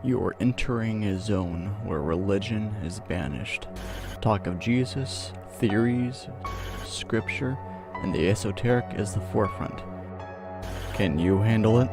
You are entering a zone where religion is banished. Talk of Jesus, theories, scripture, and the esoteric is the forefront. Can you handle it?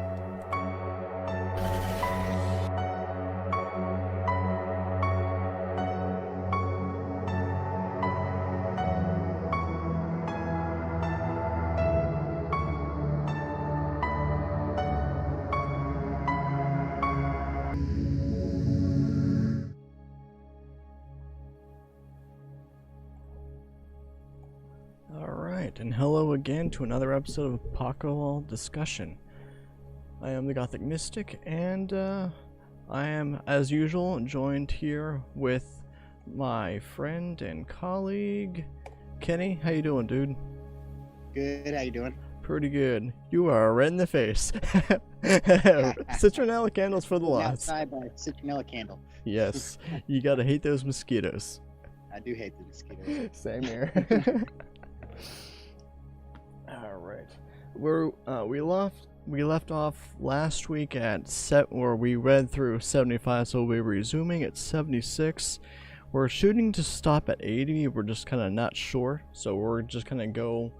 Alright, and hello again to another episode of Apocryphal Discussion. I am the Gothic Mystic, and I am, as usual, joined here with my friend and colleague, Kenny. How you doing, dude? Good, how you doing? Pretty good. You are red in the face. Citronella candles for the lots. Outside by citronella candle. Yes, you gotta hate those mosquitoes. I do hate the mosquitoes. Same here. All right, we left off last week at where we read through 75, so we'll be resuming at 76. We're shooting to stop at 80. We're just kind of not sure, so we're just kind of go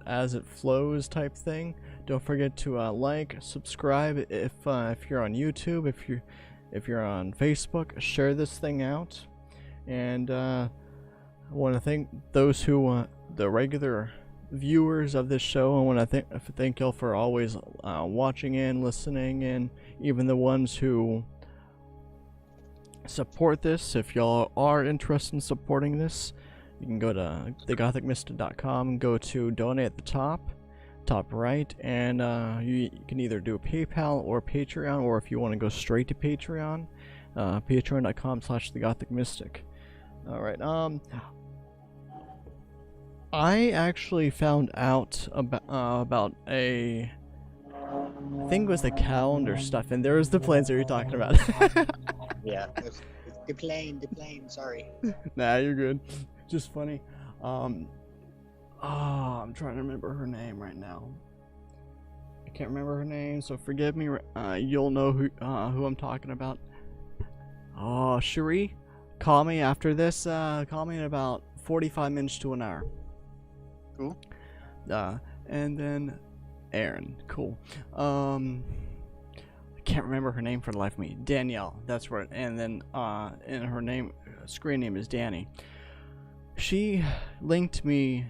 as it flows type thing. Don't forget to like, subscribe if you're on YouTube, if you're on Facebook, share this thing out, and I want to thank those who the regular viewers of this show. I want to thank y'all for always watching and listening, and even the ones who support this. If y'all are interested in supporting this, you can go to thegothicmystic.com and go to donate at the top right, and you can either do a PayPal or Patreon, or if you want to go straight to Patreon, patreon.com/thegothicmystic. Alright, I actually found out about I think it was the calendar stuff, and there was the planes that you're talking about. Yeah, the plane, sorry. Nah, you're good. Just funny. I'm trying to remember her name right now. I can't remember her name, so forgive me. You'll know who I'm talking about. Oh, Cherie, call me after this. Call me in about 45 minutes to an hour. Cool. And then Aaron. Cool. I can't remember her name for the life of me. Danielle. That's right. And then and her name, screen name is Danny. She linked me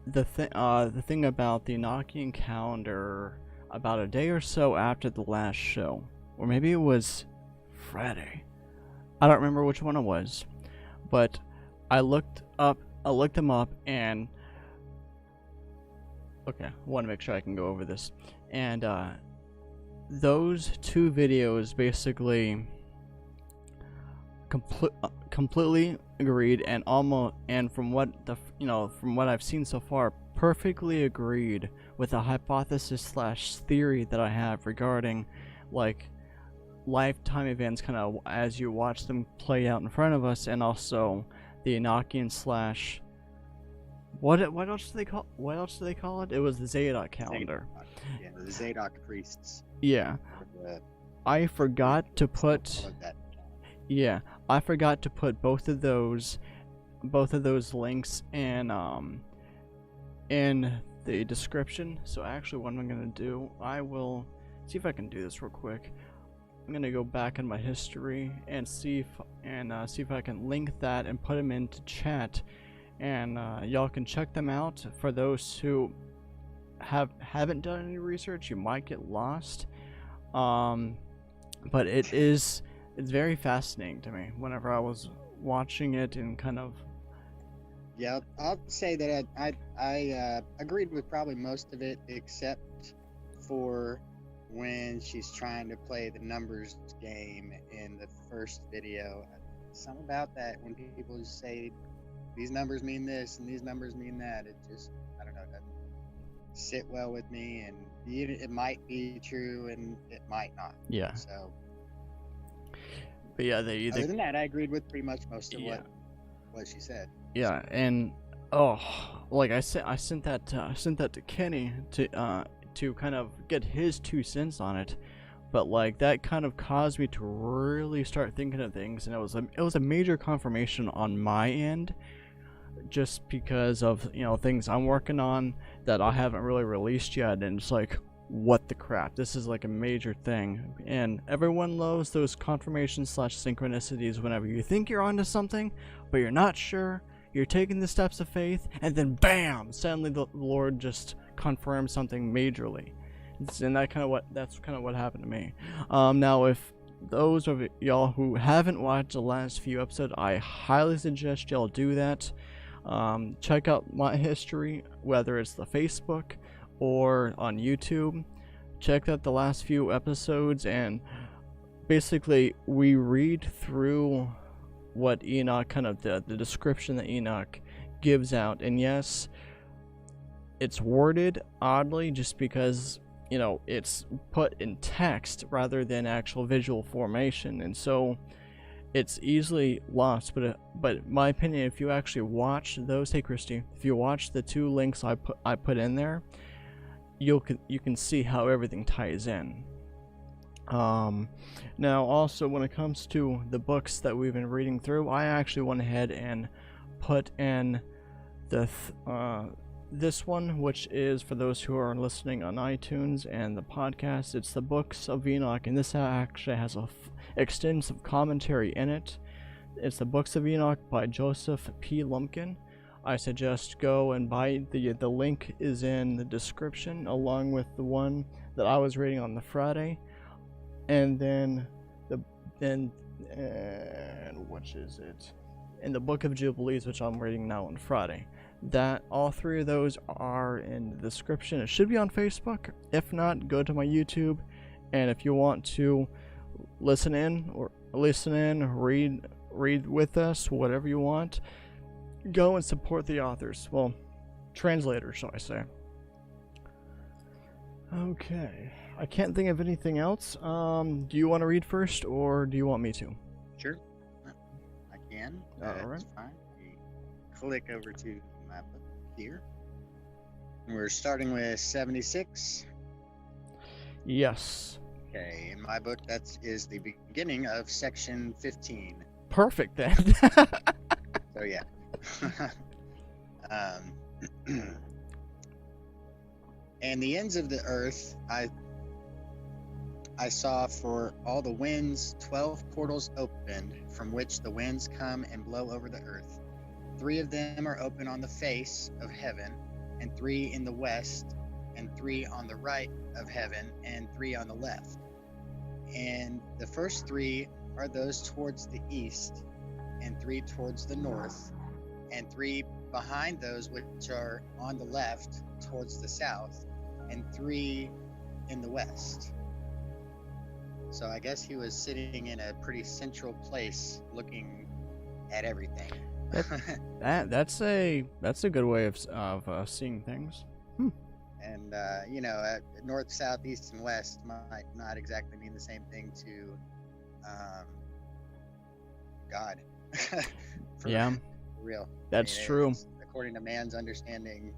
the thing about the Enochian calendar about a day or so after the last show, or maybe it was Friday. I don't remember which one it was, but I looked them up, and okay, I want to make sure I can go over this. And those two videos basically completely agreed, and from what I've seen so far, perfectly agreed with the hypothesis / theory that I have regarding like lifetime events, kind of as you watch them play out in front of us, and also the Enochian / what else do they call it? It was the Zadok calendar. Yeah, the Zadok priests. Yeah. I forgot to put both of those links in the description. So actually, what I'm gonna do, I will see if I can do this real quick. I'm gonna go back in my history and see if I can link that and put them into chat, and y'all can check them out. For those who haven't done any research, you might get lost, but it's very fascinating to me whenever I was watching it, and kind of. Yeah, I'll say that I agreed with probably most of it, except for when she's trying to play the numbers game in the first video. Something about that, when people just say these numbers mean this and these numbers mean that, it just, I don't know, it doesn't sit well with me, and it might be true and it might not. Yeah. So, but yeah, other than that, I agreed with pretty much most of what she said. Yeah, and like I sent that to Kenny to kind of get his 2 cents on it, but like that kind of caused me to really start thinking of things, and it was a major confirmation on my end, just because of, you know, things I'm working on that I haven't really released yet, and it's like, what the crap, this is like a major thing. And everyone loves those confirmations slash synchronicities whenever you think you're onto something but you're not sure, you're taking the steps of faith, and then bam, suddenly the Lord just confirms something majorly. And that's kind of what happened to me. Now, if those of y'all who haven't watched the last few episodes, I highly suggest y'all do that. Check out my history, whether it's the Facebook or on YouTube. Check out the last few episodes, and basically we read through what Enoch, kind of the description that Enoch gives out. And yes, it's worded oddly just because, you know, it's put in text rather than actual visual formation, and so it's easily lost. But my opinion, if you actually watch those, hey Christy, if you watch the 2 links I put in there, you can see how everything ties in. Now also, when it comes to the books that we've been reading through, I actually went ahead and put in this one, which is for those who are listening on iTunes and the podcast. It's the Books of Enoch, and this actually has a extensive commentary in it. It's the Books of Enoch by Joseph P. Lumpkin. I suggest go and buy the link is in the description, along with the one that I was reading on the Friday, and then which is it? In the Book of Jubilees, which I'm reading now on Friday. That all 3 of those are in the description. It should be on Facebook. If not, go to my YouTube, and if you want to listen in, read with us, whatever you want, go and support the authors. Well, translators, shall I say. Okay, I can't think of anything else. Do you want to read first, or do you want me to? Sure, I can. All right. That's fine. Click over to my book here. We're starting with 76. Yes. Okay, in my book, that is the beginning of section 15. Perfect then. So yeah. And the ends of the earth I saw for all the winds 12 portals opened, from which the winds come and blow over the earth. 3 of them are open on the face of heaven, and 3 in the west, and 3 on the right of heaven, and 3 on the left. And the first 3 are those towards the east, and 3 towards the north, and 3 behind those which are on the left towards the south, and 3 in the west. So I guess he was sitting in a pretty central place looking at everything. That's a good way of seeing things. And you know, north, south, east, and west might not exactly mean the same thing to God. Yeah, for real. That's true. According to man's understanding,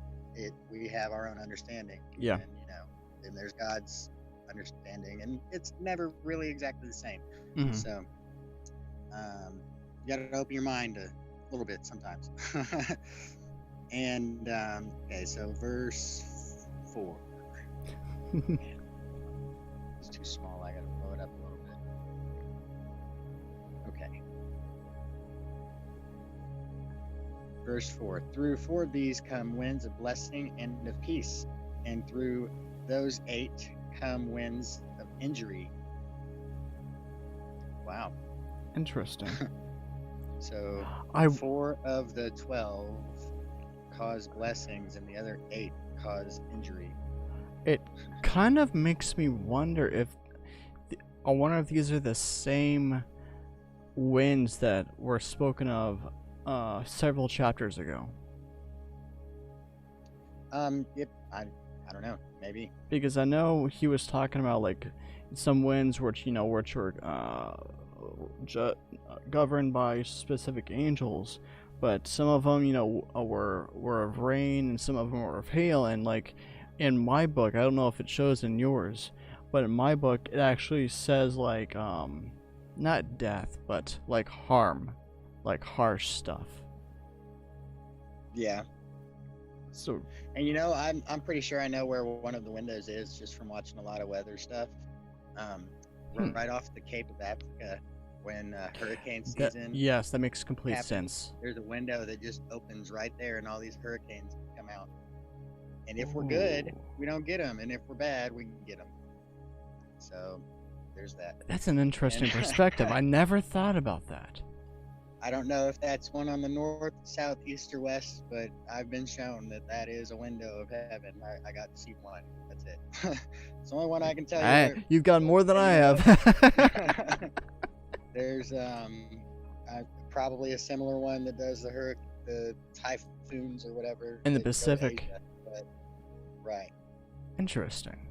we have our own understanding. Yeah. And you know, then there's God's understanding, and it's never really exactly the same. Mm-hmm. So you got to open your mind a little bit sometimes. And okay, so verse 4. It's too small. I got to blow it up a little bit. Okay. Verse 4. Through 4 of these come winds of blessing and of peace, and through those 8 come winds of injury. Wow. Interesting. So 4 of the 12 cause blessings, and the other 8 cause injury. It kind of makes me wonder if I wonder if these are the same winds that were spoken of several chapters ago. Yep. I don't know. Maybe. Because I know he was talking about like some winds which were governed by specific angels, but some of them were of rain, and some of them were of hail. And like in my book, I don't know if it shows in yours, but in my book it actually says like not death, but like harm, like harsh stuff. Yeah. So, And I'm pretty sure I know where one of the windows is just from watching a lot of weather stuff. Right off the Cape of Africa, when hurricane season yes, that makes complete happens, sense. there's a window that just opens right there, and all these hurricanes come out. And if we're good, we don't get them, and if we're bad, we can get them. So there's that. That's an interesting perspective. I never thought about that. I don't know if that's one on the north, south, east, or west, but I've been shown that is a window of heaven. I got to see one. That's it. It's the only one I can tell you. You've got more than I have. There's probably a similar one that does the typhoons or whatever in the Pacific. Asia, but, right. Interesting.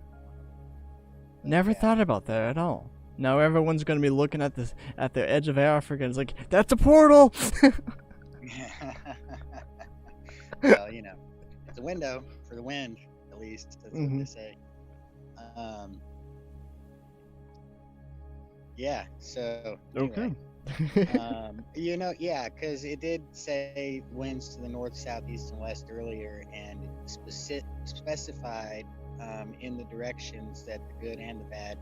Never thought about that at all. Now everyone's going to be looking at the edge of Africa and it's like, that's a portal! Well, it's a window for the wind, at least. That's what they say. Yeah, so anyway. Okay. because it did say winds to the north, south, east, and west earlier, and specified in the directions that the good and the bad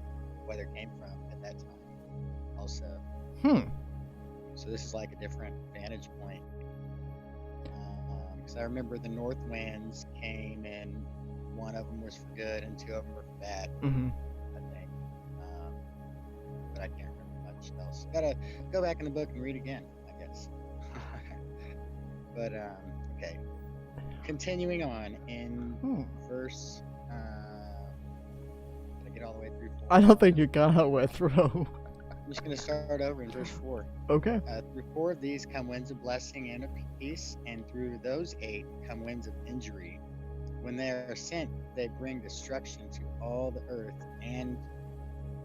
weather came from at that time also. So this is like a different vantage point, because I remember the north winds came and one of them was for good and two of them were for bad. I think, but I can't remember much else. Gotta go back in the book and read again, I guess. But okay, continuing on in verse get all the way through 4. I don't think you got all the way through. I'm just going to start over in verse 4. Okay. Through 4 of these come winds of blessing and of peace, and through those 8 come winds of injury. When they are sent, they bring destruction to all the earth, and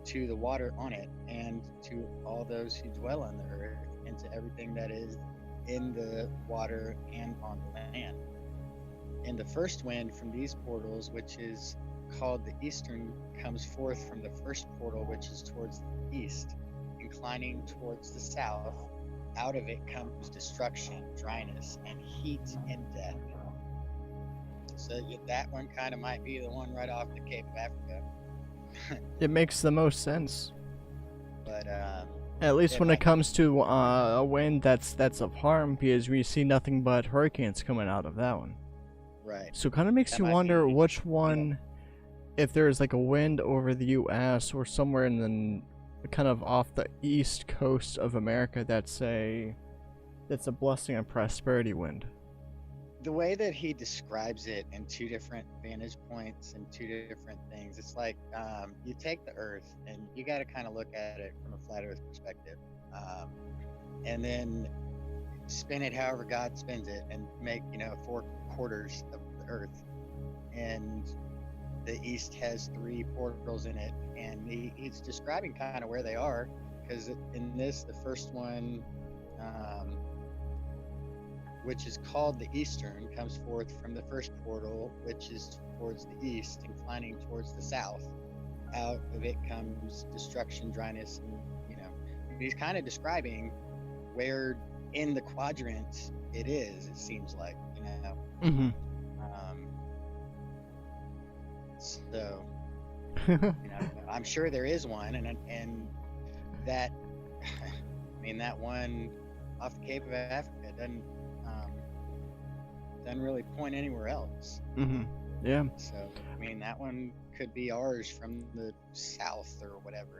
to the water on it, and to all those who dwell on the earth, and to everything that is in the water and on the land. And the first wind from these portals, which is called the eastern, comes forth from the first portal, which is towards the east, inclining towards the south. Out of it comes destruction, dryness, and heat and death. So that one kind of might be the one right off the Cape of Africa. It makes the most sense. But at least when it comes to a wind that's of harm, because we see nothing but hurricanes coming out of that one. Right. So it kind of makes you wonder which one, if there's like a wind over the U.S. or somewhere in the kind of off the east coast of America that's a blessing and prosperity wind. The way that he describes it in 2 different vantage points and 2 different things, it's like you take the earth and you got to kind of look at it from a flat earth perspective, and then spin it however God spins it and make 4 quarters of the earth, and the east has 3 portals in it, and he's describing kind of where they are, because in this, the first one, which is called the eastern, comes forth from the first portal, which is towards the east, inclining towards the south. Out of it comes destruction, dryness, and he's kind of describing where in the quadrant it is. It seems like, so I'm sure there is one, and that that one off the Cape of Africa doesn't really point anywhere else. Yeah. So that one could be ours from the south or whatever.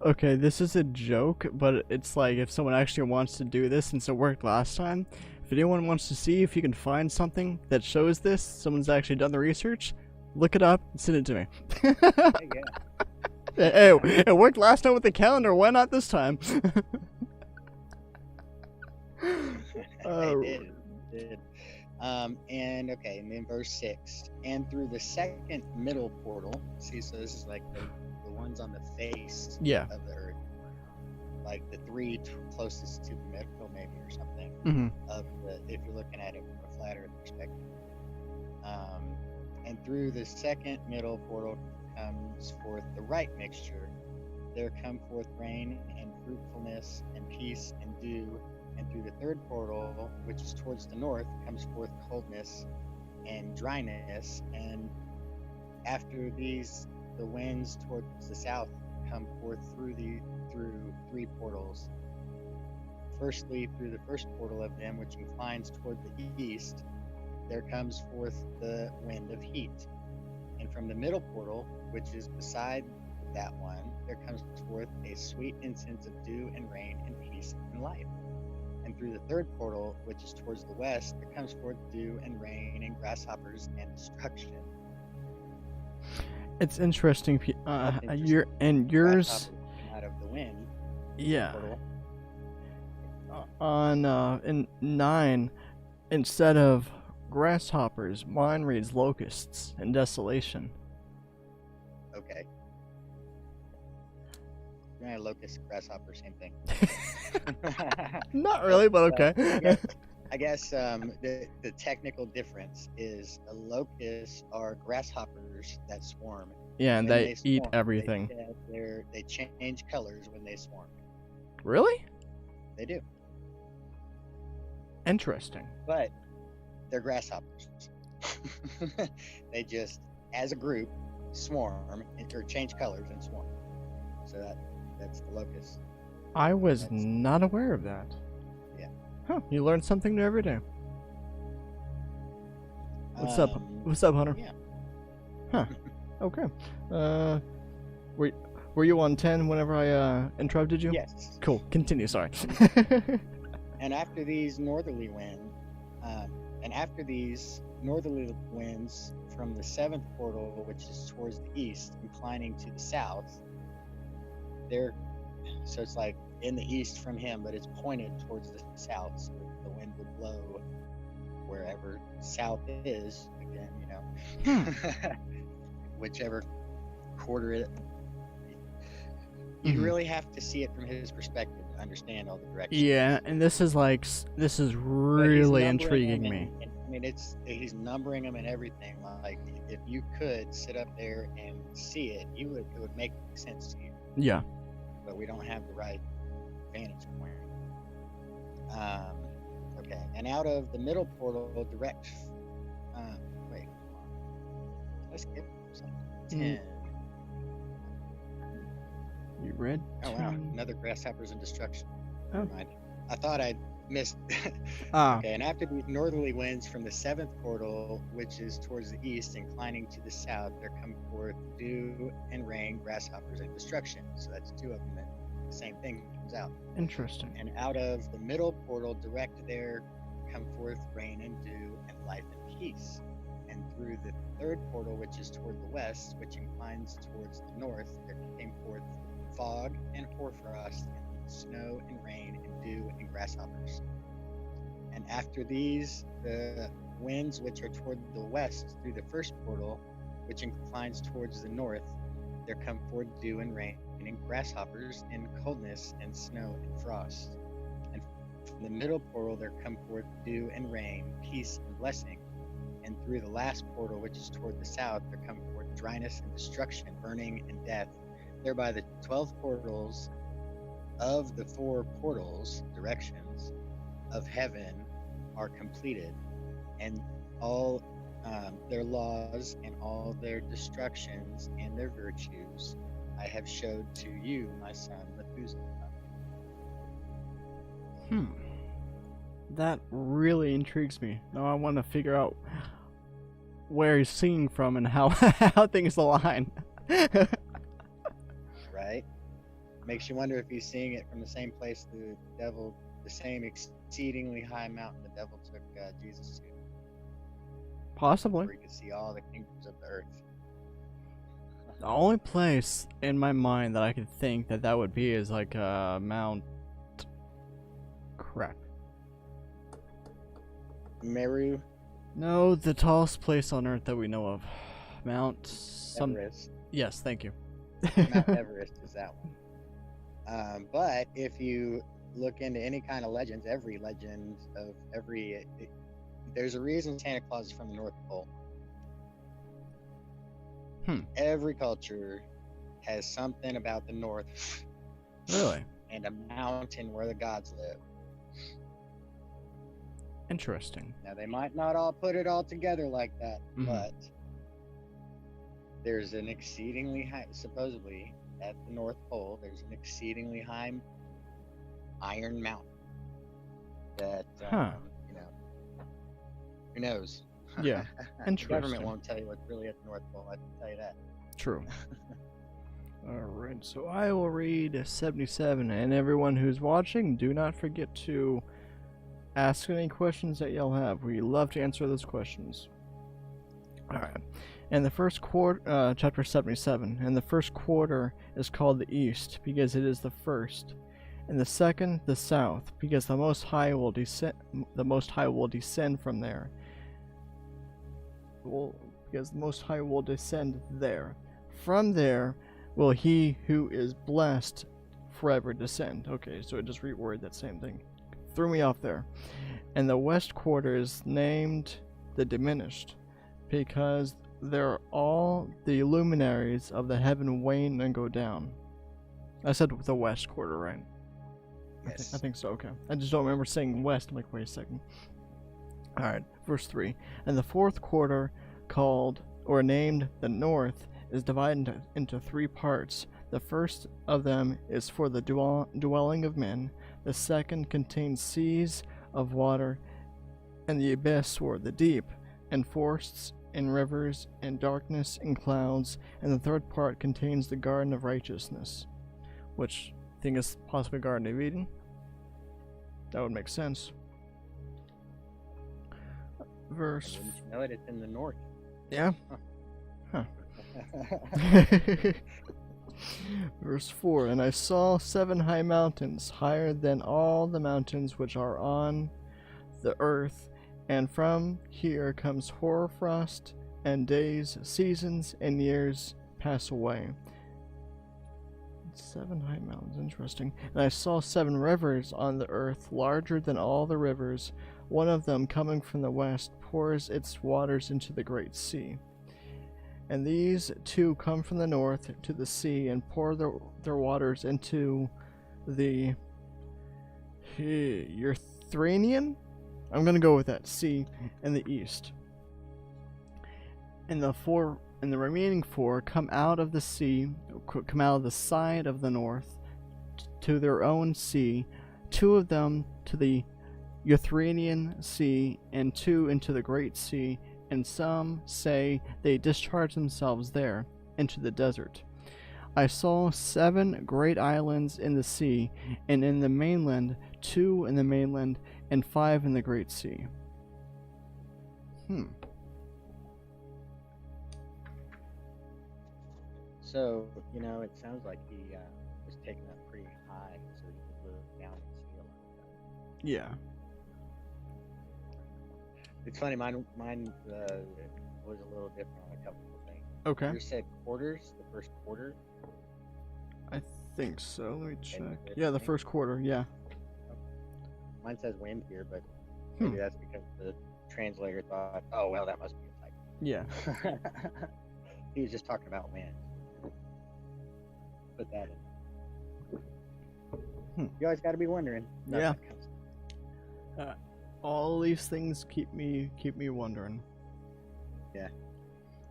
Okay, this is a joke, but it's like if someone actually wants to do this, since it worked last time, if anyone wants to see if you can find something that shows this, someone's actually done the research, look it up and send it to me. Hey, it worked last time with the calendar, why not this time? It did. And then verse 6, and through the second middle portal, see, so this is like the ones on the face of the earth, like the 3 closest to the middle, maybe, or something, of if you're looking at it from a flat earth perspective. And through the second middle portal comes forth the right mixture. There come forth rain and fruitfulness and peace and dew. And through the third portal, which is towards the north, comes forth coldness and dryness. And after these, the winds towards the south come forth through three portals. Firstly, through the first portal of them, which inclines toward the east, there comes forth the wind of heat. And from the middle portal, which is beside that one, there comes forth a sweet incense of dew and rain and peace and life. And through the third portal, which is towards the west, there comes forth dew and rain and grasshoppers and destruction. It's interesting. Yours. Grasshoppers out of the wind. Yeah. Portal. In 9, instead of grasshoppers, mine reads locusts and desolation. Okay. Yeah, locust, grasshopper, same thing. Not really, but okay. I guess the technical difference is a locusts are grasshoppers that swarm. Yeah, and they eat swarm. everything. They change colors when they swarm. Really? They do. Interesting. But they're grasshoppers. They just, as a group, swarm or change colors and swarm. So that's the locust. I was not aware of that. Yeah. Huh, you learn something new every day. What's up? What's up, Hunter? Yeah. Huh. Okay. Were you on 10 whenever I interrupted you? Yes. Cool. Continue. Sorry. And after these northerly winds from the seventh portal, which is towards the east, inclining to the south, so it's like in the east from him, but it's pointed towards the south, so the wind would blow wherever south is. Again, whichever quarter it. You really have to see it from his perspective to understand all the directions. Yeah, and this is really intriguing me. I mean, he's numbering them and everything. Like, if you could sit up there and see it, it would make sense to you. Yeah. But we don't have the right vantage point. Okay, and out of the middle portal, direct. Wait, let's get something. 10. You read? Oh wow, another grasshoppers and destruction. Oh. Never mind. I thought I'd missed. Okay, and after these northerly winds from the seventh portal, which is towards the east, inclining to the south, there come forth dew and rain, grasshoppers and destruction. So that's two of them. The same thing comes out. Interesting. And out of the middle portal, direct there, come forth rain and dew and life and peace. And through the third portal, which is toward the west, which inclines towards the north, there came forth fog and hoarfrost, and snow and rain and dew and grasshoppers. And after these, the winds which are toward the west through the first portal, which inclines towards the north, there come forth dew and rain and grasshoppers and coldness and snow and frost. And from the middle portal there come forth dew and rain, peace and blessing. And through the last portal, which is toward the south, there come forth dryness and destruction, burning and death. Thereby the 12 portals of the 4 portals, directions, of heaven are completed, and all their laws and all their destructions and their virtues I have showed to you, my son Methuselah. That really intrigues me. Now I want to figure out where he's singing from and how things align. Right? Makes you wonder if he's seeing it from the same place the same exceedingly high mountain the devil took Jesus to. Possibly. Where he could see all the kingdoms of the earth. The only place in my mind that I could think that would be is like Mount. Crap. Meru. No, the tallest place on Earth that we know of. Mount. Everest. Yes, thank you. Mount Everest is that one. But if you look into any kind of legends, every legend of there's a reason Santa Claus is from the North Pole. Every culture has something about the north Really? and a mountain where the gods live. Interesting. Now, they might not all put it all together like that, but there's an exceedingly high, supposedly at the North Pole, there's an exceedingly high iron mountain that, you know, who knows? Yeah, The interesting. government won't tell you what's really at the North Pole, I can tell you that. True. Alright, so I will read 77, and everyone who's watching, do not forget to ask any questions that y'all have. We love to answer those questions. Alright. And the first quarter, chapter 77, and the first quarter is called the East, because it is the first. And the second, the South, because the Most High will descend from there. Because the Most High will descend there. From there will he who is blessed forever descend. Okay, so it just reworded that same thing. Threw me off there. And the west quarter is named the diminished, because there all the luminaries of the heaven wane and go down. I said the west quarter, right? Yes. I think so, okay. I just don't remember saying west. I'm like, wait a second. Alright, verse 3. And the fourth quarter, called or named the north, is divided into three parts. The first of them is for the dwelling of men. The second contains seas of water, and the abyss, or the deep, and forests, and rivers, and darkness, and clouds. And the third part contains the garden of righteousness, which I think is possibly Garden of Eden. That would make sense. Verse. Wouldn't you know it? It's in the north. Yeah. Huh. Verse 4. And I saw 7 high mountains, higher than all the mountains which are on the earth, and from here comes hoarfrost, and days, seasons, and years pass away. 7 high mountains, interesting. And I saw 7 rivers on the earth, larger than all the rivers. One of them, coming from the west, pours its waters into the great sea. And these 2 come from the north to the sea, and pour their waters into the Euphrates? I'm gonna go with that, sea, in the east. And the remaining 4 come out of the sea, come out of the side of the north to their own sea, 2 of them to the Euphratean Sea, and 2 into the Great Sea, and some say they discharge themselves there into the desert. I saw 7 great islands in the sea, and in the mainland, 2 in the mainland, and 5 in the Great Sea. So, you know, it sounds like he was taken up pretty high so he could look down and see a lot of stuff. Yeah. It's funny, mine was a little different on a couple of things. Okay. You said quarters, the first quarter? I think so. Let me check. the Yeah, the thing? first quarter, yeah. Mine says wind here, but maybe that's because the translator thought, oh, well, that must be a type. Yeah. He was just talking about wind. Put that in. You always got to be wondering. Yeah. All these things keep me wondering. Yeah.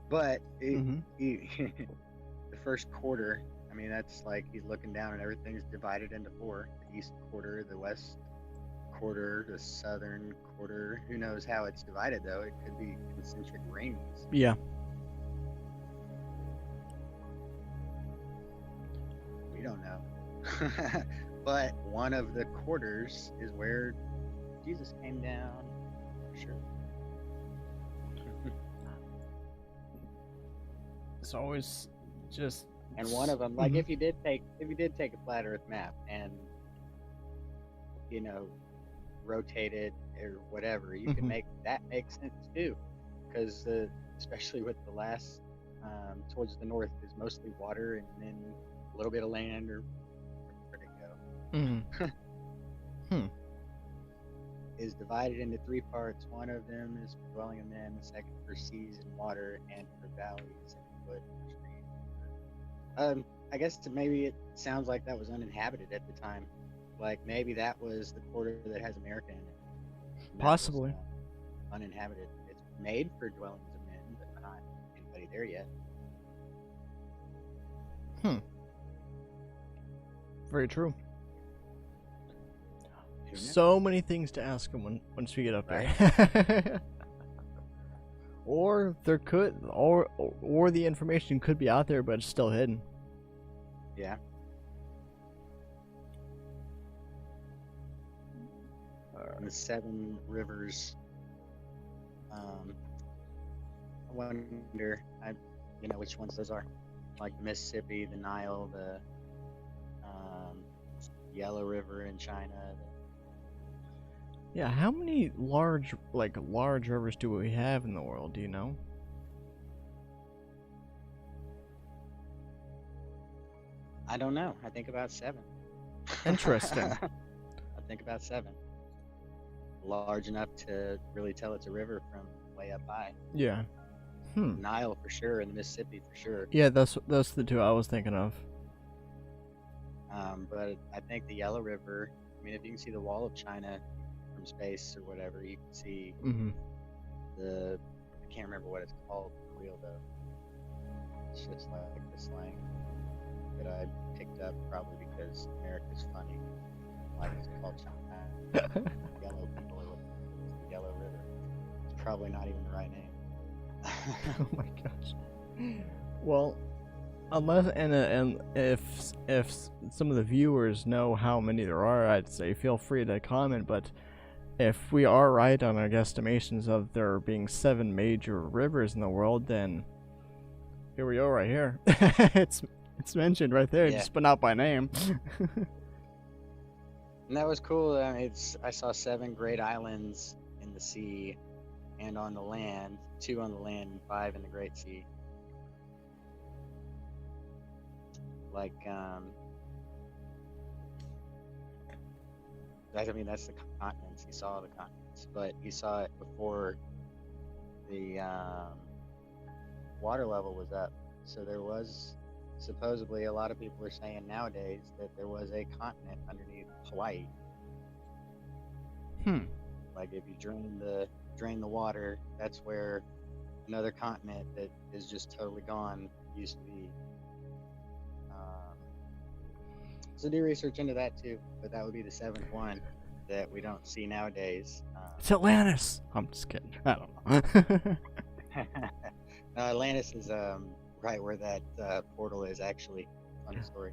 But Mm-hmm. the first quarter, I mean, that's like he's looking down and everything's divided into 4. The east quarter, the west quarter, the southern quarter. Who knows how it's divided, though? It could be concentric rings. Yeah. We don't know. But one of the quarters is where Jesus came down. For sure. It's always just. And one of them, like if you did take a flat Earth map and rotate it or whatever, you can make that make sense too, because especially with the last towards the north is mostly water and then a little bit of land, or where'd it go? Is divided into 3 parts. One of them is for dwelling of men, the second for seas and water, and for valleys and foot. I guess maybe it sounds like that was uninhabited at the time. Like maybe that was the quarter that has America in it. And that was, Possibly. uninhabited. It's made for dwellings of men, but not anybody there yet. Very true. Who knows? So many things to ask him once we get up there. Or there could, or the information could be out there, but it's still hidden. Yeah. And the 7 rivers. I wonder, which ones those are. Like the Mississippi, the Nile, the Yellow River in China. Yeah, how many large rivers do we have in the world? Do you know? I don't know. I think about 7. Interesting. I think about 7. Large enough to really tell it's a river from way up high. Yeah. Nile for sure, and the Mississippi for sure. Yeah, those the two I was thinking of. But I think the Yellow River. I mean, if you can see the Wall of China from space or whatever, you can see the. I can't remember what it's called for real though. It's just like the slang that I picked up probably because America's funny. Like it's called China. Yellow people are looking for the Yellow River. It's probably not even the right name. Oh my gosh. Well, unless and if some of the viewers know how many there are, I'd say feel free to comment. But if we are right on our guesstimations of there being 7 major rivers in the world, then here we go, right here. it's mentioned right there, Yeah. just but not by name. And that was cool. I mean, I saw 7 great islands in the sea and on the land, 2 on the land and 5 in the Great Sea. Like, that's the continents. He saw the continents, but he saw it before the water level was up. So there was supposedly, a lot of people are saying nowadays that there was a continent underneath Hawaii. Like if you drain the water, that's where another continent that is just totally gone used to be. So do research into that too, but that would be the 7th one that we don't see nowadays. It's Atlantis. I'm just kidding. I don't know. Atlantis is right where that portal is actually. Funny story.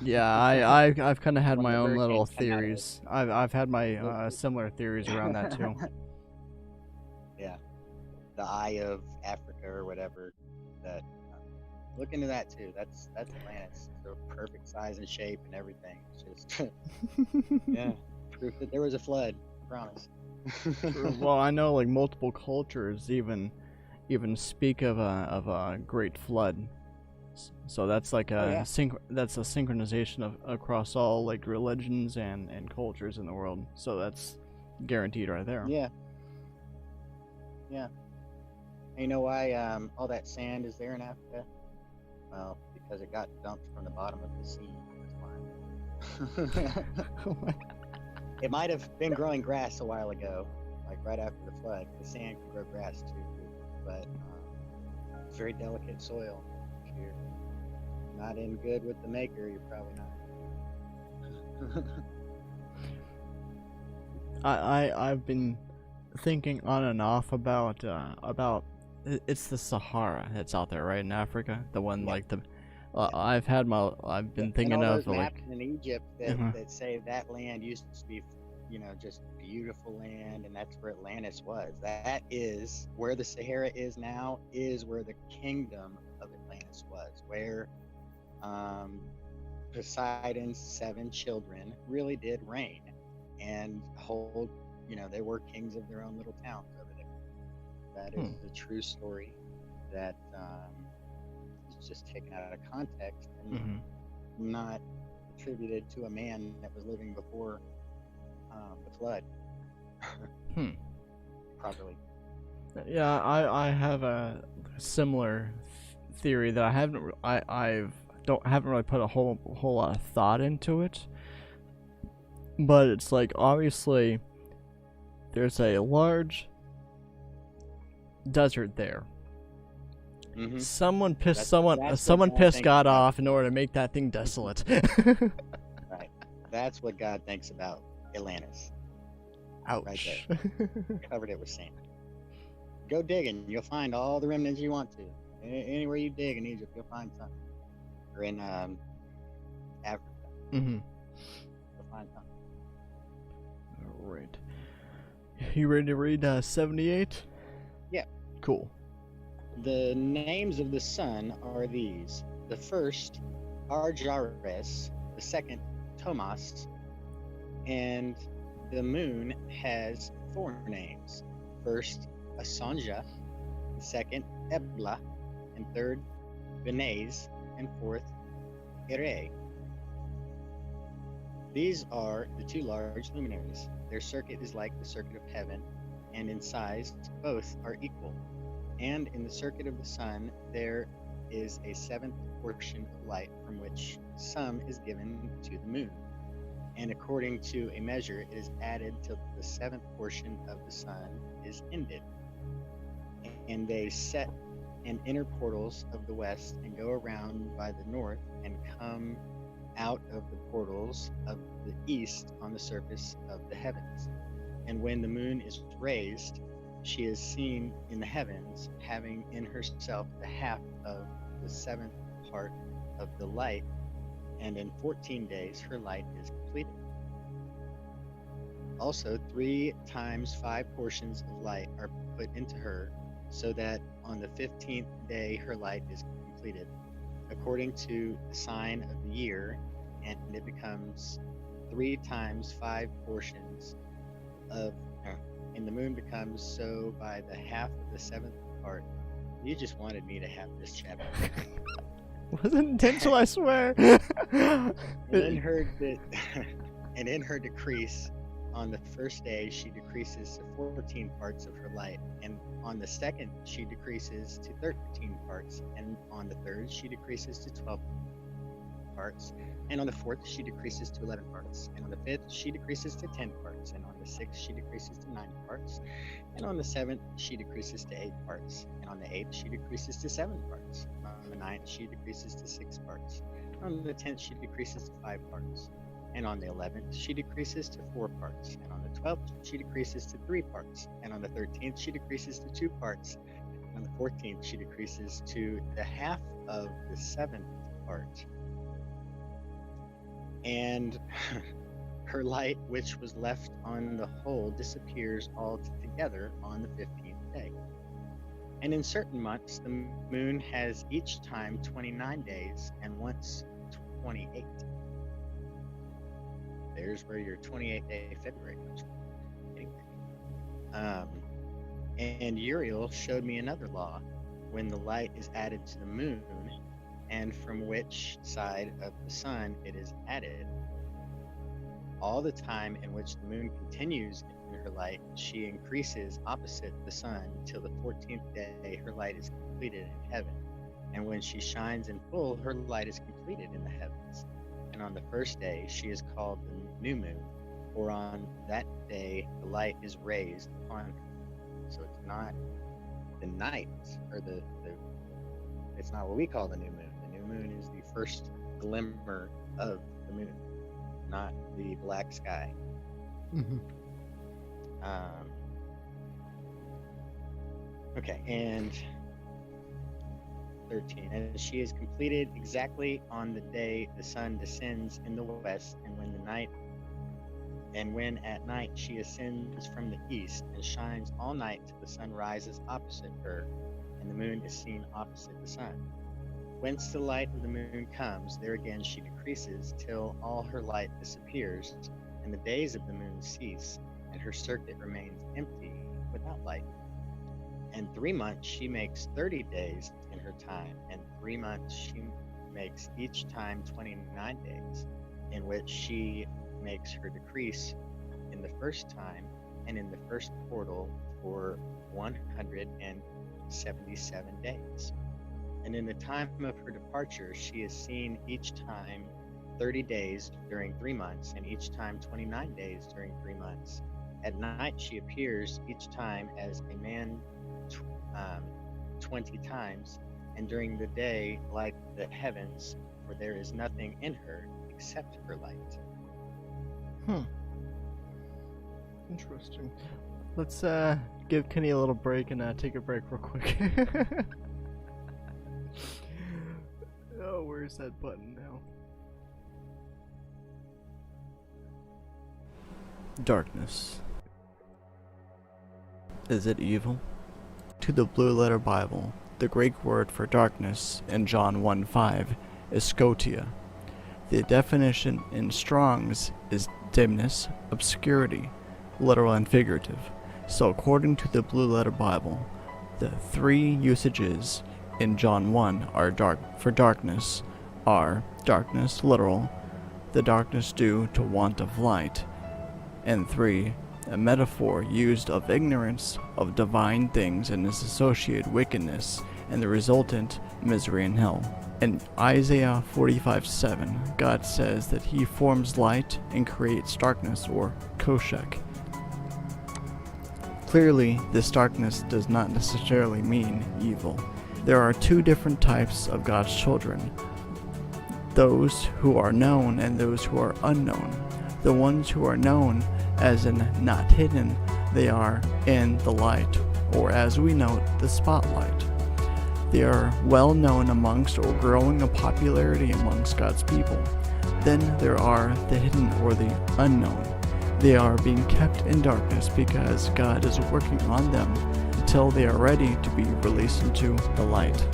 Yeah, I've kind of had When my the own little hurricanes come out of it. theories. I've had my similar theories around that too. Yeah, the Eye of Africa or whatever. That look into that too. That's Atlantis. So perfect size and shape and everything. It's just yeah, proof that there was a flood. I promise. Well, I know like multiple cultures even speak of a great flood. So that's like a that's a synchronization of across all like religions and cultures in the world. So that's guaranteed right there. Yeah. And you know why all that sand is there in Africa? Well, because it got dumped from the bottom of the sea. That's why. Oh my God. It might have been growing grass a while ago, like right after the flood. The sand can grow grass too, but it's very delicate soil. If you're not in good with the maker, you're probably not. I've been thinking on and off about it's the Sahara that's out there, right, in Africa. The one like the I've been thinking and all of those like maps in Egypt that say that land used to be, just beautiful land, and that's where Atlantis was. That is where the Sahara is now. Is where the kingdom of Atlantis was, where Poseidon's 7 children really did reign and hold. They were kings of their own little towns over there. That is the true story that is just taken out of context and not attributed to a man that was living before the flood. Properly. Yeah, I have a similar theory that I haven't really put a whole lot of thought into it, but it's like obviously there's a large desert there. Mm-hmm. Someone pissed That's what God thinks God about. off in order to make that thing desolate. Right. That's what God thinks about Atlantis. Ouch. Right Covered it with sand. Go digging. You'll find all the remnants you want to. Anywhere you dig in Egypt, you'll find something. Or in Africa. Mm-hmm. You'll find something. All right. You ready to read 78? Yeah. Cool. The names of the sun are these. The first, Arjares. The second, Tomas. And the moon has 4 names. First, Asanja. The second, Ebla. And third, Benez. And fourth, Ere. These are the 2 large luminaries. Their circuit is like the circuit of heaven, and in size both are equal. And in the circuit of the sun there is a 7th portion of light, from which some is given to the moon. And according to a measure it is added till the 7th portion of the sun is ended. And they set in inner portals of the west, and go around by the north, and come out of the portals of the east on the surface of the heavens. And when the moon is raised, she is seen in the heavens, having in herself the half of the 7th part of the light, and in 14 days her light is completed. Also 3 times 5 portions of light are put into her, so that on the 15th day her light is completed, according to the sign of the year, and it becomes 3 times 5 portions of, and the moon becomes so by the half of the 7th part. You just wanted me to have this chapter. Wasn't intentional, I swear. And in her decrease, on the first day she decreases to 14 parts of her light, and on the second she decreases to 13 parts, and on the third she decreases to 12 parts, and on the fourth she decreases to 11 parts, and on the fifth she decreases to 10 parts, and on the sixth she decreases to 9 parts, and on the seventh she decreases to 8 parts, and on the eighth she decreases to 7 parts, and on the ninth she decreases to 6 parts, and on the 10th she decreases to 5 parts, and on the 11th she decreases to 4 parts, and on the 12th she decreases to 3 parts, and on the 13th she decreases to 2 parts, and on the 14th she decreases to the half of the 7th part. And her light, which was left on the whole, disappears altogether on the 15th day. And in certain months the moon has each time 29 days, and once 28. There's where your 28th day of February comes from. And Uriel showed me another law, when the light is added to the moon, and from which side of the sun it is added. All the time in which the moon continues in her light, she increases opposite the sun till the 14th day her light is completed in heaven. And when she shines in full, her light is completed in the heavens. And on the first day she is called the new moon, for on that day the light is raised upon her. So it's not the night, or it's not what we call the new moon. The new moon is the first glimmer of the moon, not the black sky. Mm-hmm. Okay, and 13. And she is completed exactly on the day the sun descends in the west, and when at night she ascends from the east, and shines all night till the sun rises opposite her, and the moon is seen opposite the sun. Whence the light of the moon comes, there again she decreases till all her light disappears, and the days of the moon cease, and her circuit remains empty without light. And 3 months she makes 30 days in her time, and 3 months she makes each time 29 days, in which she makes her decrease in the first time and in the first portal for 177 days. And in the time of her departure, she is seen each time 30 days during 3 months, and each time 29 days during 3 months. At night, she appears each time as a man 20 times, and during the day, like the heavens, for there is nothing in her except her light. Interesting. Let's give Kenny a little break and take a break real quick. Oh, where's that button now? Darkness. Is it evil? To the Blue Letter Bible, the Greek word for darkness in John 1:5 is scotia. The definition in Strong's is dimness, obscurity, literal and figurative. So according to the Blue Letter Bible, the three usages in John 1 for darkness are darkness, literal, the darkness due to want of light, and 3, a metaphor used of ignorance of divine things and its associated wickedness and the resultant misery in hell. In Isaiah 45:7, God says that He forms light and creates darkness, or koshek. Clearly, this darkness does not necessarily mean evil. There are two different types of God's children: those who are known and those who are unknown. The ones who are known, as in not hidden, they are in the light, or as we note, the spotlight. They are well known amongst or growing in popularity amongst God's people. Then there are the hidden or the unknown. They are being kept in darkness because God is working on them until they are ready to be released into the light.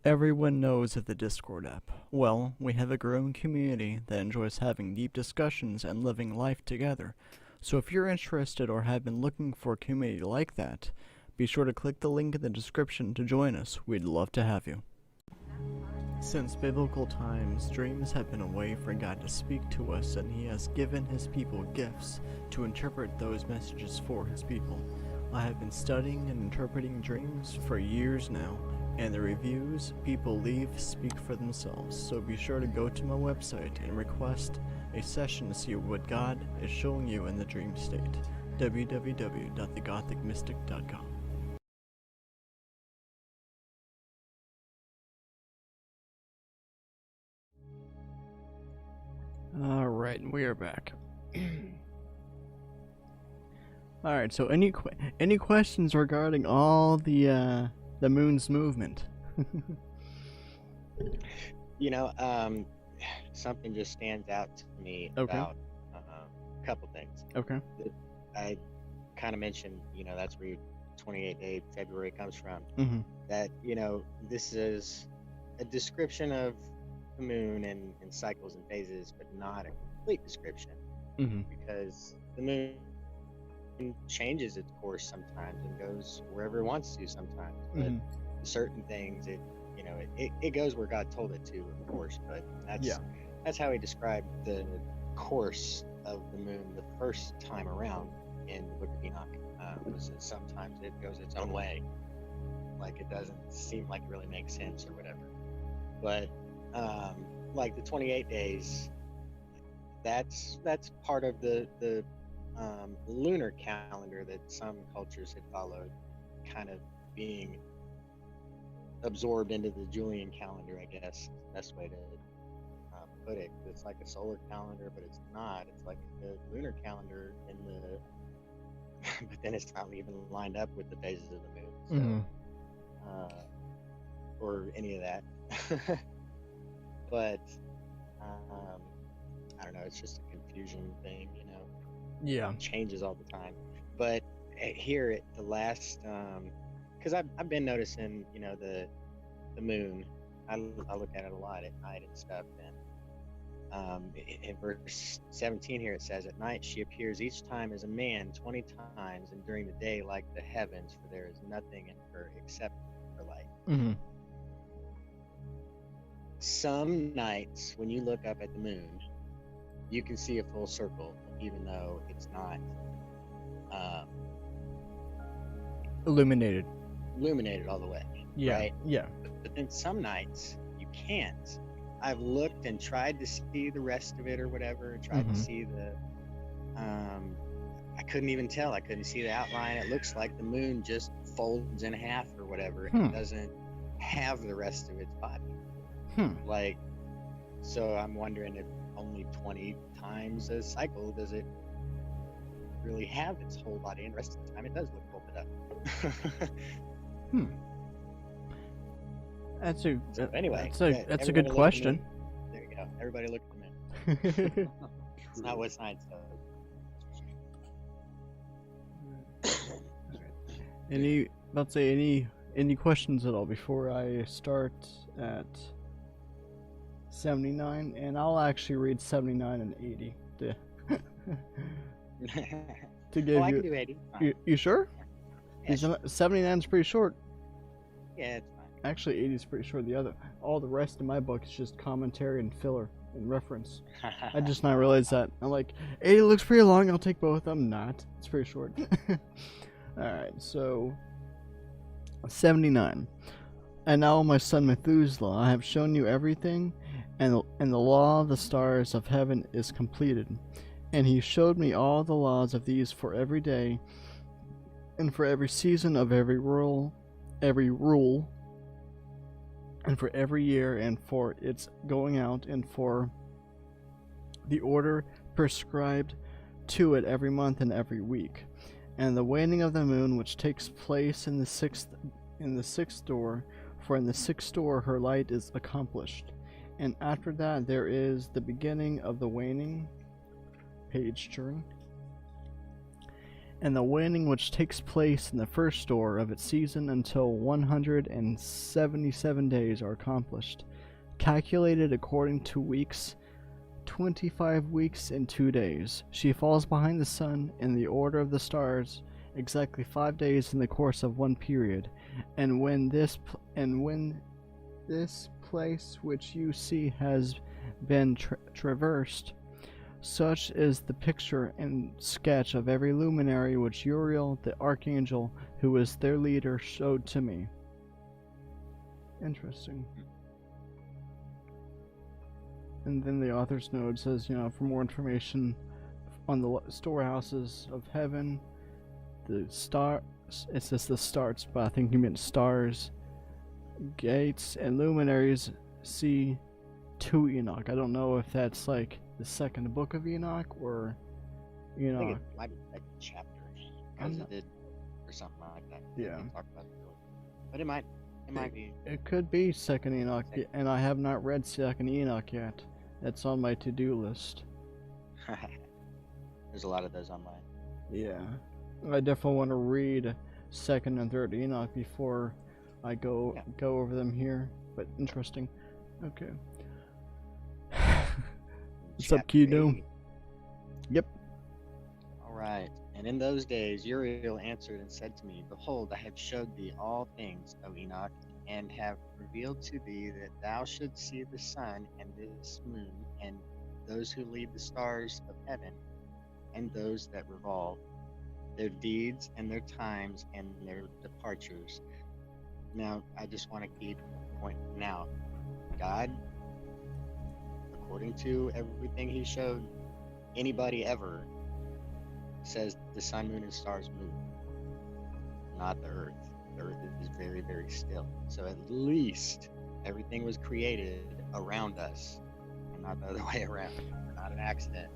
Everyone knows of the Discord app. Well, we have a growing community that enjoys having deep discussions and living life together. So if you're interested or have been looking for a community like that, be sure to click the link in the description to join us. We'd love to have you. Since biblical times, dreams have been a way for God to speak to us, and He has given His people gifts to interpret those messages for His people. I have been studying and interpreting dreams for years now, and the reviews people leave speak for themselves, so be sure to go to my website and request a session to see what God is showing you in the dream state. www.thegothicmystic.com. Alright, we are back. Alright, so any questions regarding all the moon's movement? Something just stands out to me about a couple things. Okay. I kind of mentioned, that's where your 28-day February comes from. Mm-hmm. That, this is a description of the moon and cycles and phases, but not a complete description. Mm-hmm. Because the moon changes its course sometimes and goes wherever it wants to sometimes. But certain things, it goes where God told it to, of course. But that's how He described the course of the moon the first time around in the book of Enoch. Was that sometimes it goes its own way, like it doesn't seem like it really makes sense or whatever. But like the 28 days, that's part of the lunar calendar that some cultures had followed, kind of being absorbed into the Julian calendar, I guess, best way to put it. It's like a solar calendar, but it's not. It's like the lunar calendar but then it's not even lined up with the phases of the moon, so, or any of that. But I don't know. It's just a confusion thing, Yeah. It changes all the time. But here at the last, because I've been noticing, the moon. I look at it a lot at night and stuff. And in verse 17 here it says, "At night she appears each time as a man 20 times, and during the day like the heavens, for there is nothing in her except her light." Mm-hmm. Some nights when you look up at the moon, you can see a full circle, even though it's not illuminated. illuminated all the way. Yeah. Right? Yeah. But then some nights you can't. I've looked and tried to see the rest of it or whatever, tried to see the I couldn't even tell. I couldn't see the outline. It looks like the moon just folds in half or whatever. It doesn't have the rest of its body. Like, so I'm wondering if only 20 times a cycle does it really have its whole body, and the rest of the time it does look folded up. Anyway, that's a good question. There you go. Everybody look at the moon. It's not what science does. Any questions at all before I start at 79? And I'll actually read 79 and 80 to give I can do 80. You sure? Yeah, 79 is pretty short. Yeah, it's fine. Actually, 80 is pretty short. All the rest of my book is just commentary and filler and reference. I just not realized that. I'm like, 80 looks pretty long. I'll take both. I'm not. It's pretty short. Alright, so 79. And now, my son Methuselah, I have shown you everything, and the law of the stars of heaven is completed. And he showed me all the laws of these for every day, and for every season of every rule, and for every year, and for its going out, and for the order prescribed to it every month and every week, and the waning of the moon, which takes place in the sixth door, for in the sixth door her light is accomplished, and after that there is the beginning of the waning. Page turn. And the waning which takes place in the first door of its season until 177 days are accomplished, calculated according to weeks, 25 weeks and 2 days. She falls behind the sun in the order of the stars, exactly 5 days in the course of one period. And when this place which you see has been traversed, such is the picture and sketch of every luminary which Uriel the archangel, who was their leader, showed to me. Interesting. And then the author's note says, for more information on the storehouses of heaven, the star, it says the stars, but I think he meant stars, gates, and luminaries, see 2 Enoch. I don't know if that's like the second book of Enoch or I think it might be the second chapter, because it did, or something like that. Yeah. But it might be. It could be second Enoch, and I have not read second Enoch yet. That's on my to-do list. There's a lot of those on mine. Yeah. I definitely want to read second and third Enoch before I go over them here. But interesting. Okay. What's up, Kino? Yep. Alright. And in those days Uriel answered and said to me, Behold, I have showed thee all things, O Enoch, and have revealed to thee that thou shouldst see the sun and this moon, and those who lead the stars of heaven, and those that revolve, their deeds and their times and their departures. Now, I just want to keep pointing out, God, according to everything he showed anybody ever, says the sun, moon, and stars move, not the earth. The earth is very, very still. So at least everything was created around us, and not the other way around. Not an accident.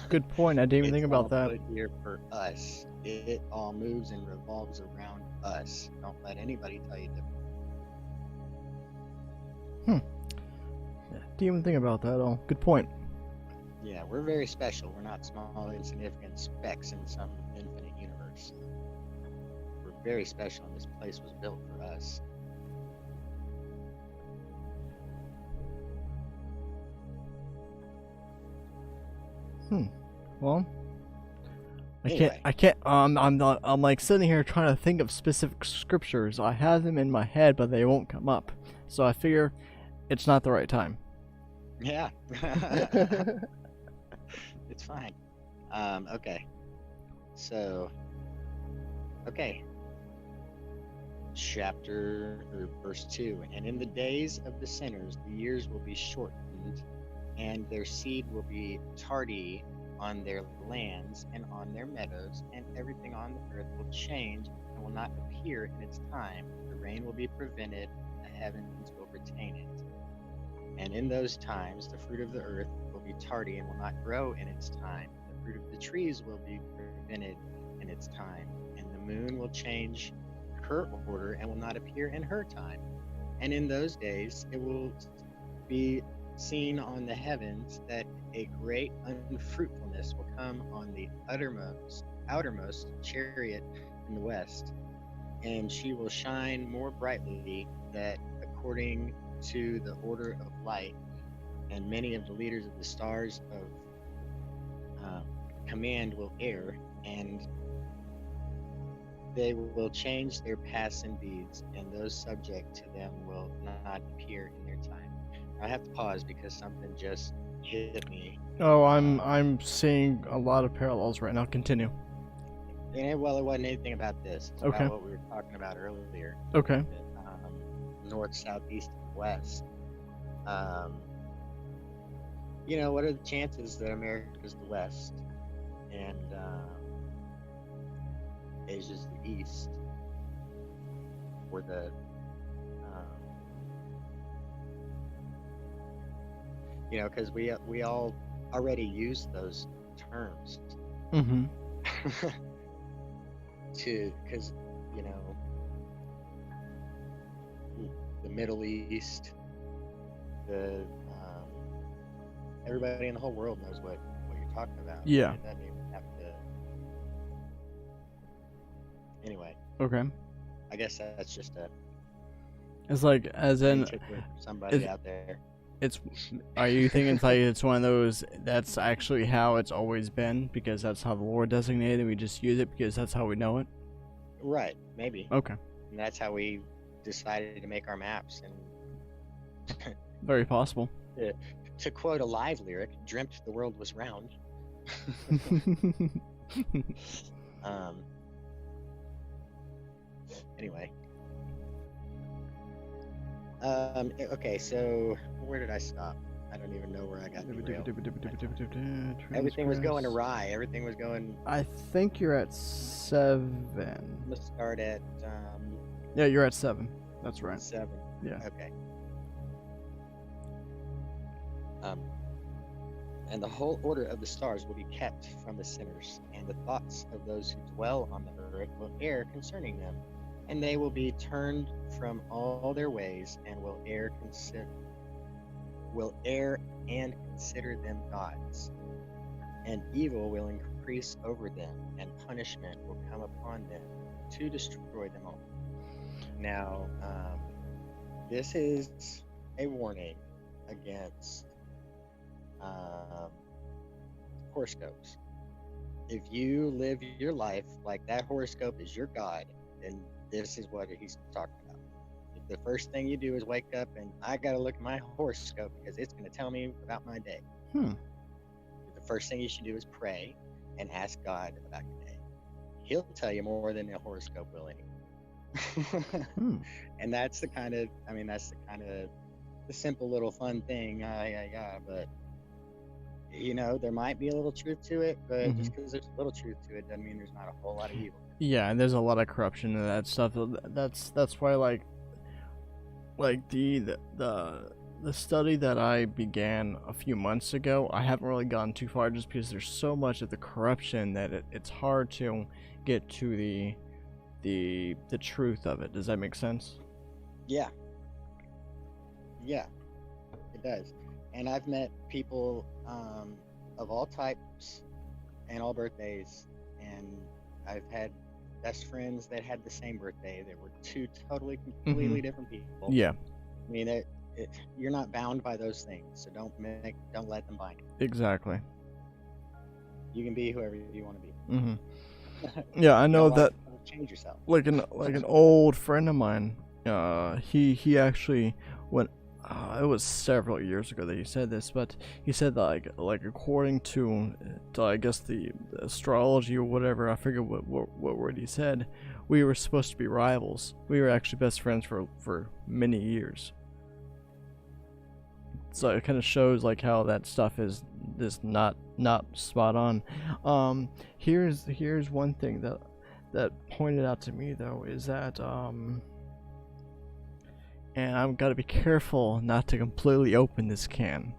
Good point. I didn't even think about that. It's all put here for us. It all moves and revolves around us. Don't let anybody tell you different. Didn't even think about that at all. Good point. Yeah, we're very special. We're not small, insignificant specks in some infinite universe. We're very special, and this place was built for us. Well, Anyway. I can't. I'm like sitting here trying to think of specific scriptures. I have them in my head, but they won't come up. So I figure it's not the right time. Yeah. It's fine. Okay. So, okay. chapter or verse 2. And in the days of the sinners, the years will be shortened, and their seed will be tardy on their lands and on their meadows, and everything on the earth will change and will not appear in its time. The rain will be prevented, the heavens will retain it. And in those times, the fruit of the earth will be tardy and will not grow in its time. The fruit of the trees will be prevented in its time, and the moon will change her order and will not appear in her time. And in those days, it will be seen on the heavens that a great unfruitfulness will come on the outermost chariot in the west, and she will shine more brightly, that according to the order of light, and many of the leaders of the stars of command will err, and they will change their past and deeds, and those subject to them will not appear in their time. I have to pause because something just hit me. Oh, I'm seeing a lot of parallels right now. Continue. And well, it wasn't anything about this. It's Okay. about what we were talking about earlier. Okay. North, south, east, and west. You know, what are the chances that America's the west and Asia's the east, or the you know, because we all already use those terms Mm-hmm. because you know, the Middle East, the everybody in the whole world knows what you're talking about. Yeah. It doesn't even have to. Anyway, Okay. I guess that's just a It's like, as in, tip for somebody is- out there. it's. Are you thinking it's like it's one of those? That's actually how it's always been, because that's how the Lord designated. We just use it because that's how we know it. Right, maybe. Okay. And that's how we decided to make our maps. And Very possible. to quote a Live lyric, dreamt the world was round. Anyway. Okay, so where did I stop? I don't even know where I got derailed. Everything was going awry. Everything was going. I think you're at 7. Let's start at Yeah, you're at 7. That's right. 7. Yeah. Okay. And the whole order of the stars will be kept from the sinners, and the thoughts of those who dwell on the earth will err concerning them, and they will be turned from all their ways, and will err and consider them gods. And evil will increase over them, and punishment will come upon them to destroy them all. Now, this is a warning against horoscopes. If you live your life like that horoscope is your God, then this is what he's talking about. If the first thing you do is wake up and I gotta look at my horoscope because it's gonna tell me about my day. The first thing you should do is pray and ask God about your day. He'll tell you more than a horoscope will anyway. And that's the kind of, the simple little fun thing, but you know, there might be a little truth to it, but just because there's a little truth to it doesn't mean there's not a whole lot of evil. Yeah, and there's a lot of corruption in that stuff. That's why like the study that I began a few months ago, I haven't really gone too far just because there's so much of the corruption that it's hard to get to the truth of it. Does that make sense? Yeah, it does. And I've met people of all types and all birthdays, and I've had best friends that had the same birthday. They were two totally, completely different people. Yeah. I mean, you're not bound by those things, so don't let them bind you. Exactly. You can be whoever you want to be. Yeah, I know that. Change yourself. Like an old friend of mine. He actually went. it was several years ago that he said this, but he said that like according to I guess the astrology or whatever, I forget what word he said, we were supposed to be rivals. We were actually best friends for many years. So it kind of shows like how that stuff is not spot on. Here's one thing that pointed out to me though, is that and I've got to be careful not to completely open this can.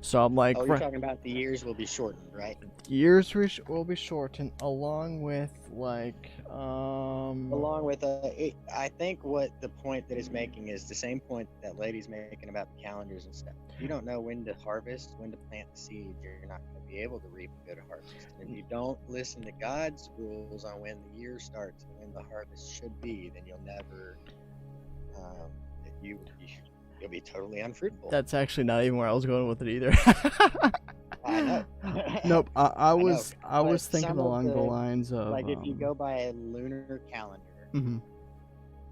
So I'm like, oh, you're talking about the years will be shortened, right? Years will be shortened, along with like along with I think what the point that is making is the same point that lady's making about the calendars and stuff. If you don't know when to harvest, when to plant the seed, you're not going to be able to reap a good harvest. And if you don't listen to God's rules on when the year starts and when the harvest should be, then you'll never you'll be totally unfruitful. That's actually not even where I was going with it either. I know. Nope. I was thinking along the lines of like if you go by a lunar calendar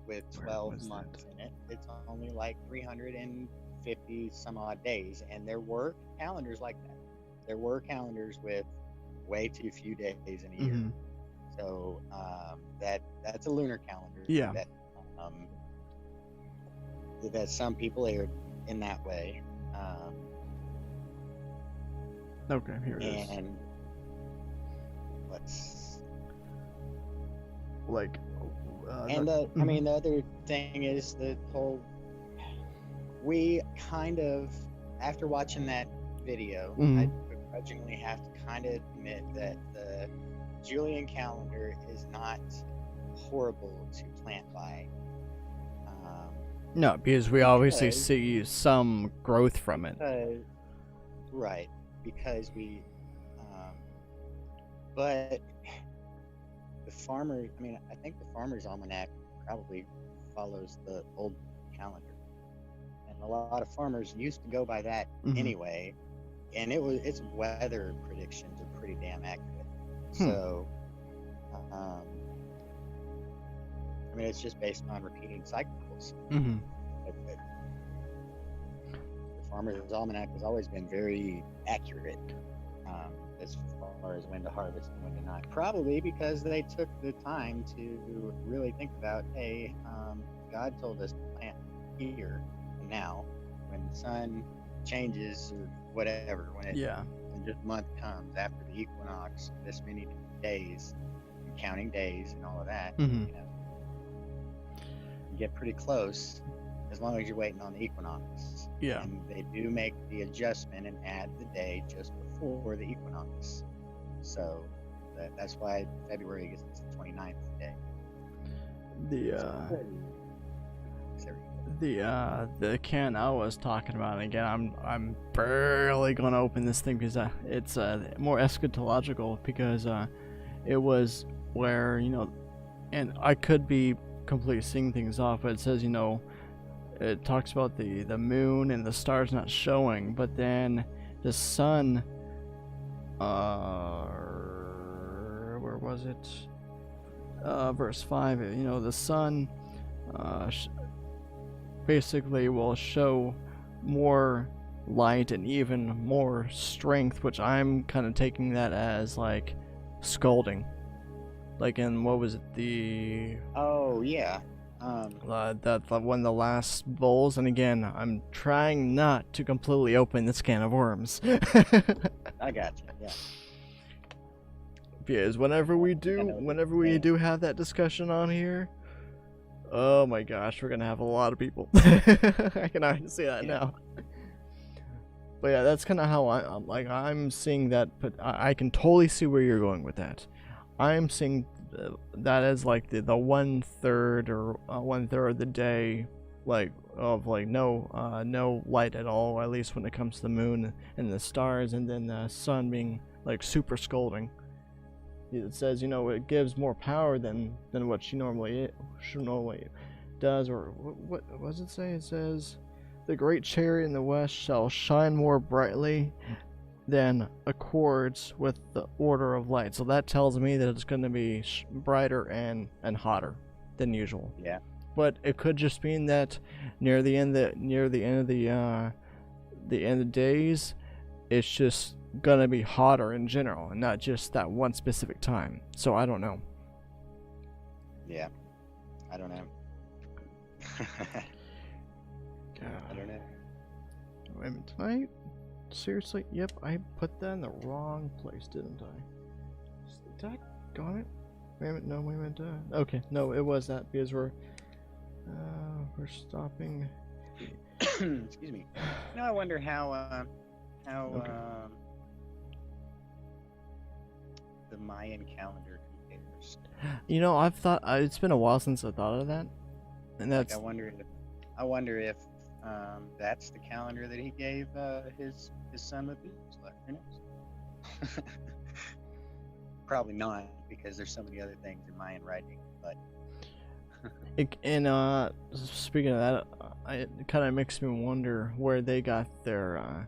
with 12 months in it, it's only like 350 some odd days, and there were calendars like that. There were calendars with way too few days in a year. So that's a lunar calendar. Yeah. That some people are in that way. Okay, here it is. And let's like. I mean, the other thing is the whole. We kind of, after watching that video, I begrudgingly have to kind of admit that the Julian calendar is not horrible to plant by. No, because we obviously see some growth from it. Right, because we, but the farmer, I mean, I think the Farmer's Almanac probably follows the old calendar. And a lot of farmers used to go by that anyway, and its weather predictions are pretty damn accurate. So, I mean, it's just based on repeating cycles. The Farmer's Almanac has always been very accurate as far as when to harvest and when to not. Probably because they took the time to really think about, hey, God told us to plant here and now. When the sun changes or whatever, when this month comes after the equinox, this many days, counting days and all of that, you know, you get pretty close as long as you're waiting on the equinox. Yeah. And they do make the adjustment and add the day just before the equinox. So that's why February gets the 29th day. The can I was talking about, and again, I'm barely gonna open this thing because it's more eschatological, because it was where, you know, and I could be completely seeing things off, but it says, you know, it talks about the moon and the stars not showing, but then the sun, where was it? Verse 5, you know, the sun basically will show more light and even more strength, which I'm kind of taking that as like scalding. Like in, what was it, that one of the last bowls, and again, I'm trying not to completely open this can of worms. I got you. Yeah. Because whenever we do have that discussion on here, oh my gosh, we're gonna have a lot of people. I can already see that now. But yeah, that's kind of how I'm seeing that. But I can totally see where you're going with that. I'm seeing that as like the 1/3 or 1/3 of the day, like of like no light at all, at least when it comes to the moon and the stars, and then the sun being like super scalding. It says, you know, it gives more power than what she normally does. Or what does it say? It says, the great chariot in the west shall shine more brightly than accords with the order of light. So that tells me that it's going to be brighter and hotter than usual. Yeah. but it could just mean that near the end of the days, it's just gonna be hotter in general, and not just that one specific time. So I don't know. Yeah, I don't know. I don't know. Wait a minute, tonight? Seriously? Yep, I put that in the wrong place, didn't I? Got it. Wait a minute, no, wait a minute. Okay, no, it was that because we're stopping. Excuse me. No, I wonder how Okay. The Mayan calendar compares. You know, I've thought it's been a while since I thought of that, and that's Like, I wonder if that's the calendar that he gave his son with his who knows? Probably not, because there's so many other things in Mayan writing. But speaking of that, it kind of makes me wonder where they got their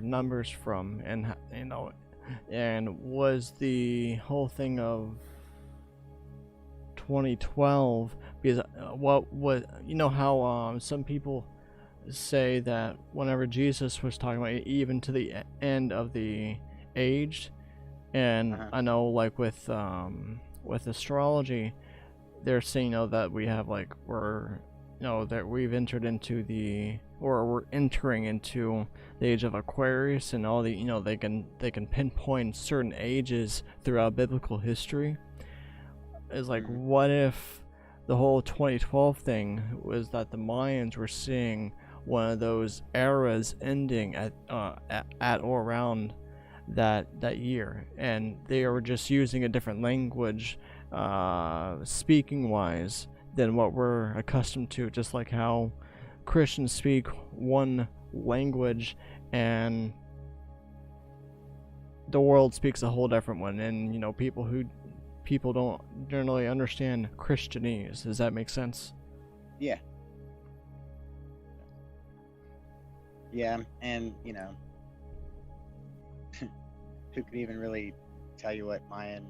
numbers from, and and was the whole thing of 2012 because how some people say that whenever Jesus was talking about even to the end of the age, and I know like with astrology, they're saying that we have that we've entered into we're entering into the age of Aquarius, and all the they can pinpoint certain ages throughout biblical history. Is like, what if the whole 2012 thing was that the Mayans were seeing one of those eras ending at or around that year, and they were just using a different language, speaking wise, than what we're accustomed to, just like how Christians speak one language and the world speaks a whole different one, and people don't generally understand Christianese. Does that make sense? yeah, and who could even really tell you what Mayan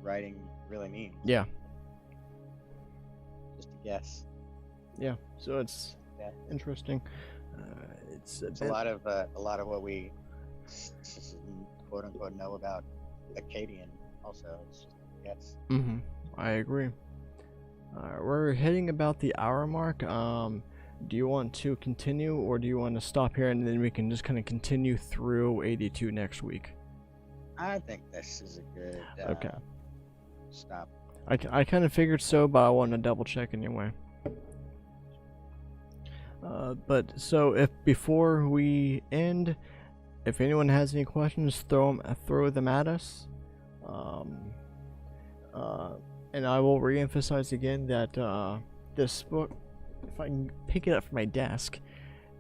writing really means? Yeah. Just a guess. Yeah. So it's interesting. It's a lot of what we quote unquote know about Akkadian. Also, it's just a guess. I agree. We're hitting about the hour mark. Do you want to continue, or do you want to stop here and then we can just kind of continue through 82 next week? I think this is a good okay. Stop. I kind of figured so, but I want to double check anyway. But so if before we end, if anyone has any questions, throw them at us. And I will re-emphasize again that this book, if I can pick it up from my desk,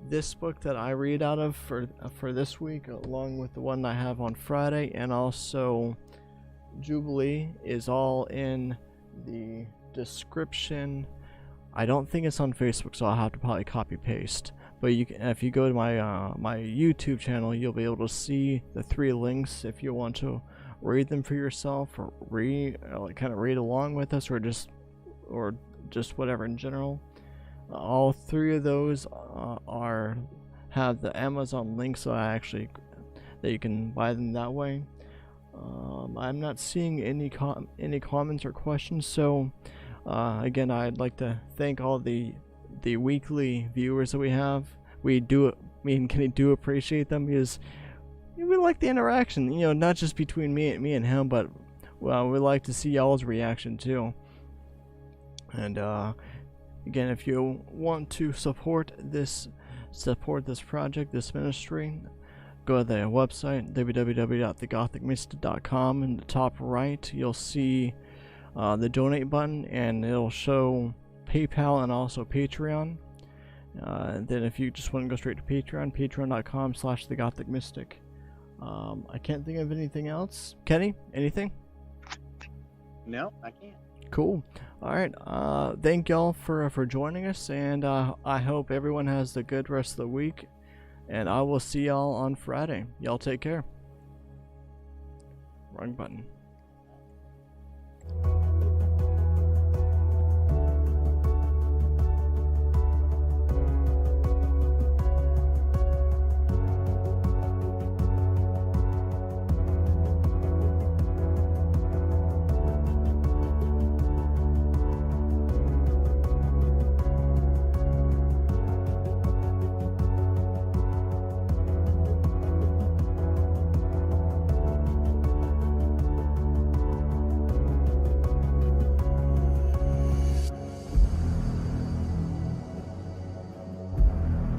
this book that I read out of for this week, along with the one I have on Friday, and also Jubilee, is all in the description. I don't think it's on Facebook, so I'll have to probably copy paste. But if you go to my my YouTube channel, you'll be able to see the 3 links if you want to read them for yourself, or kind of read along with us, or just whatever in general. All 3 of those have the Amazon link, so that you can buy them that way. I'm not seeing any comments or questions, so again, I'd like to thank all the weekly viewers that we have. Me and Kenny do appreciate them, because we like the interaction, not just between me and him, but we like to see y'all's reaction too. And again, if you want to support this project, this ministry, go to the website www.thegothicmystic.com. In the top right, you'll see the donate button, and it'll show PayPal and also Patreon. Then if you just want to go straight to Patreon, patreon.com/thegothicmystic. I can't think of anything else. Kenny, anything? No, I can't. Cool. All right. Thank y'all for joining us, and I hope everyone has a good rest of the week. And I will see y'all on Friday. Y'all take care. Wrong button.